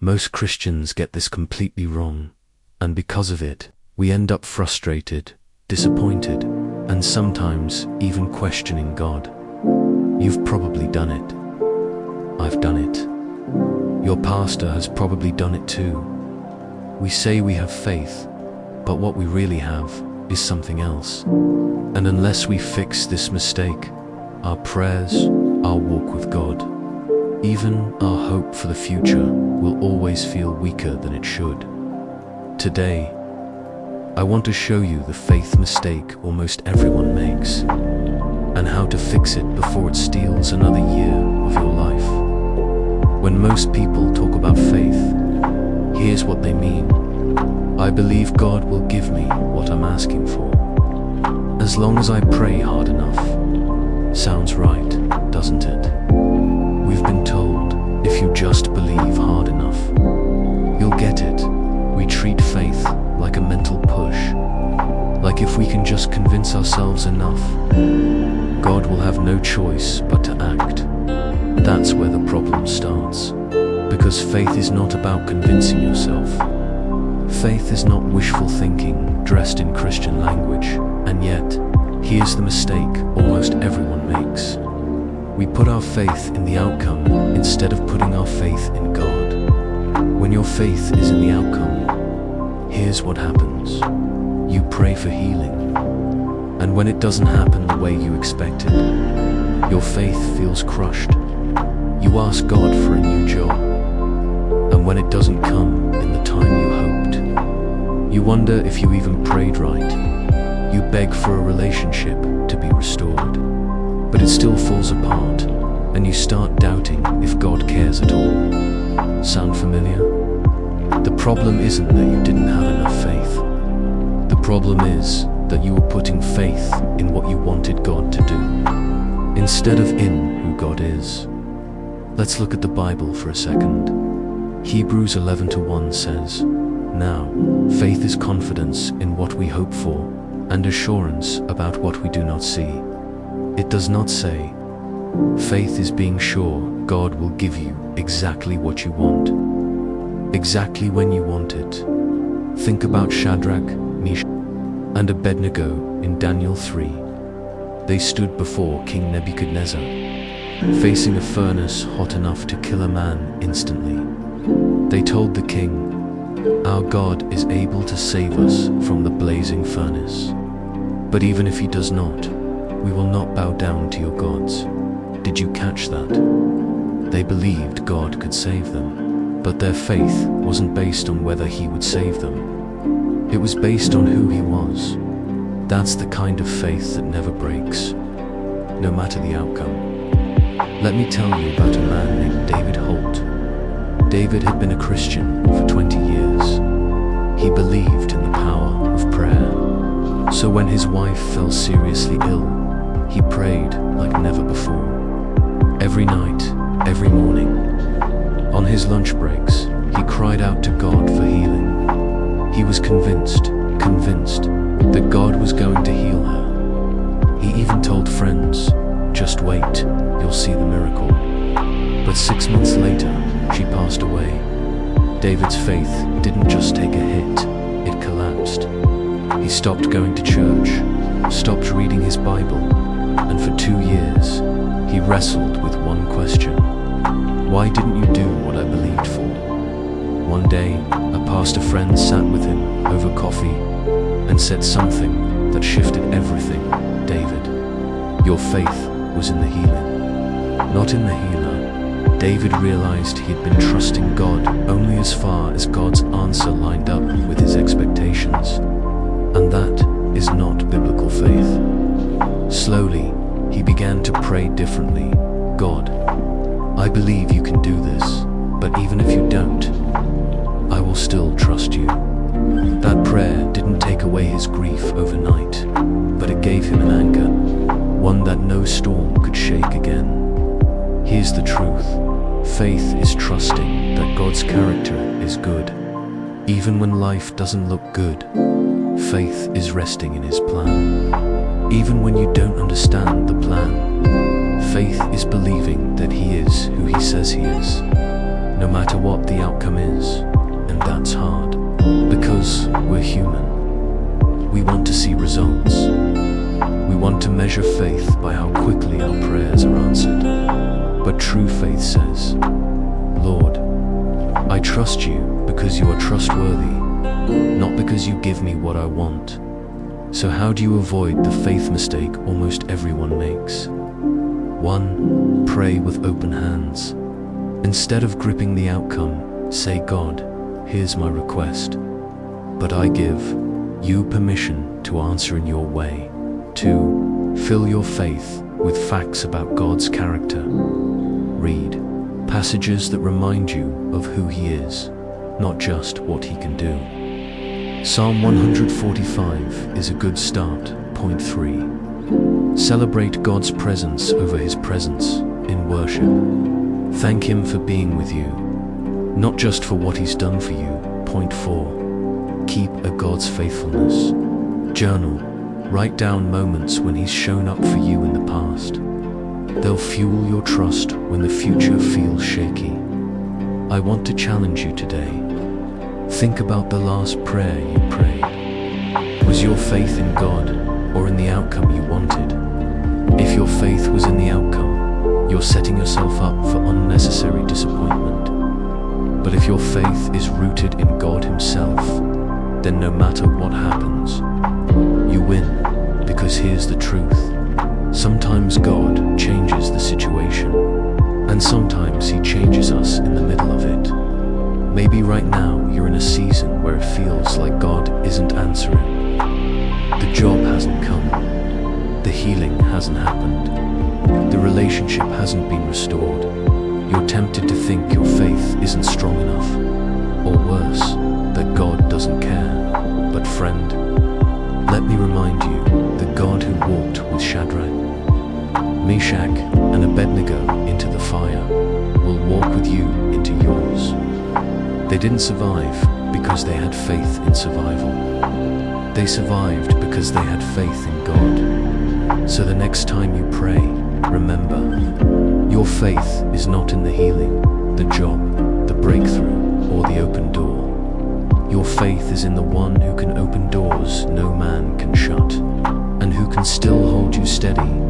Most Christians get this completely wrong, and because of it, we end up frustrated, disappointed, and sometimes even questioning God. You've probably done it. I've done it. Your pastor has probably done it too. We say we have faith, but what we really have is something else. And unless we fix this mistake, our prayers, our walk with God, even our hope for the future will always feel weaker than it should. Today, I want to show you the faith mistake almost everyone makes, and how to fix it before it steals another year of your life. When most people talk about faith, here's what they mean. I believe God will give me what I'm asking for, as long as I pray hard enough. Sounds right, doesn't it? We've been told, if you just believe hard enough, you'll get it. We treat faith like a mental push, like if we can just convince ourselves enough, God will have no choice but to act. That's where the problem starts, because faith is not about convincing yourself. Faith is not wishful thinking dressed in Christian language, and yet, here's the mistake almost everyone makes. We put our faith in the outcome instead of putting our faith in God. When your faith is in the outcome, here's what happens. You pray for healing, and when it doesn't happen the way you expected, your faith feels crushed. You ask God for a new job, and when it doesn't come in the time you hoped, you wonder if you even prayed right. You beg for a relationship to be restored, but it still falls apart, and you start doubting if God cares at all. Sound familiar? The problem isn't that you didn't have enough faith. The problem is that you were putting faith in what you wanted God to do, instead of in who God is. Let's look at the Bible for a second. Hebrews 11:1 says, "Now, faith is confidence in what we hope for, and assurance about what we do not see." It does not say, faith is being sure God will give you exactly what you want, exactly when you want it. Think about Shadrach, Meshach, and Abednego in Daniel 3. They stood before King Nebuchadnezzar, facing a furnace hot enough to kill a man instantly. They told the king, "Our God is able to save us from the blazing furnace. But even if he does not, we will not bow down to your gods." Did you catch that? They believed God could save them, but their faith wasn't based on whether he would save them. It was based on who he was. That's the kind of faith that never breaks, no matter the outcome. Let me tell you about a man named David Holt. David had been a Christian for 20 years. He believed in the power of prayer. So when his wife fell seriously ill, he prayed like never before. Every night, every morning. On his lunch breaks, he cried out to God for healing. He was convinced that God was going to heal her. He even told friends, "Just wait, you'll see the miracle." But 6 months later, she passed away. David's faith didn't just take a hit, it collapsed. He stopped going to church, stopped reading his Bible, and for 2 years, he wrestled with one question. Why didn't you do what I believed for? One day, a pastor friend sat with him over coffee and said something that shifted everything. "David, your faith was in the healing, not in the healer." David realized he had been trusting God only as far as God's answer lined up with his expectations. And that is not biblical faith. Slowly, he began to pray differently. "God, I believe you can do this, but even if you don't, I will still trust you." That prayer didn't take away his grief overnight, but it gave him an anchor, one that no storm could shake again. Here's the truth. Faith is trusting that God's character is good. Even when life doesn't look good, faith is resting in his plan. Even when you don't understand the plan, faith is believing that he is who he says he is. no matter what the outcome is, and that's hard, because we're human. We want to see results. We want to measure faith by how quickly our prayers are answered. But true faith says, Lord, I trust you because you are trustworthy, not because you give me what I want. So how do you avoid the faith mistake almost everyone makes? 1. Pray with open hands. Instead of gripping the outcome, say, God, here's my request, but I give you permission to answer in your way. 2. Fill your faith with facts about God's character. Read passages that remind you of who He is, not just what He can do. Psalm 145 is a good start. Point 3. Celebrate God's presence over His presence in worship. Thank Him for being with you, not just for what He's done for you. Point 4. Keep a God's faithfulness. Journal. Write down moments when He's shown up for you in the past. They'll fuel your trust when the future feels shaky. I want to challenge you today. Think about the last prayer you prayed. Was your faith in God or in the outcome you wanted? If your faith was in the outcome, you're setting yourself up for unnecessary disappointment. But if your faith is rooted in God Himself, then no matter what happens, you win. Because here's the truth. Sometimes God changes the situation, and sometimes He changes us in the middle of it. Maybe right now you're in a season where it feels like God isn't answering. The job hasn't come. The healing hasn't happened. The relationship hasn't been restored. You're tempted to think your faith isn't strong enough, or worse, that God doesn't care. But friend, let me remind you, the God who walked with Shadrach, Meshach, and Abednego into the fire will walk with you into yours. They didn't survive because they had faith in survival. They survived because they had faith in God. So the next time you pray, remember, your faith is not in the healing, the job, the breakthrough, or the open door. Your faith is in the one who can open doors no man can shut, and who can still hold you steady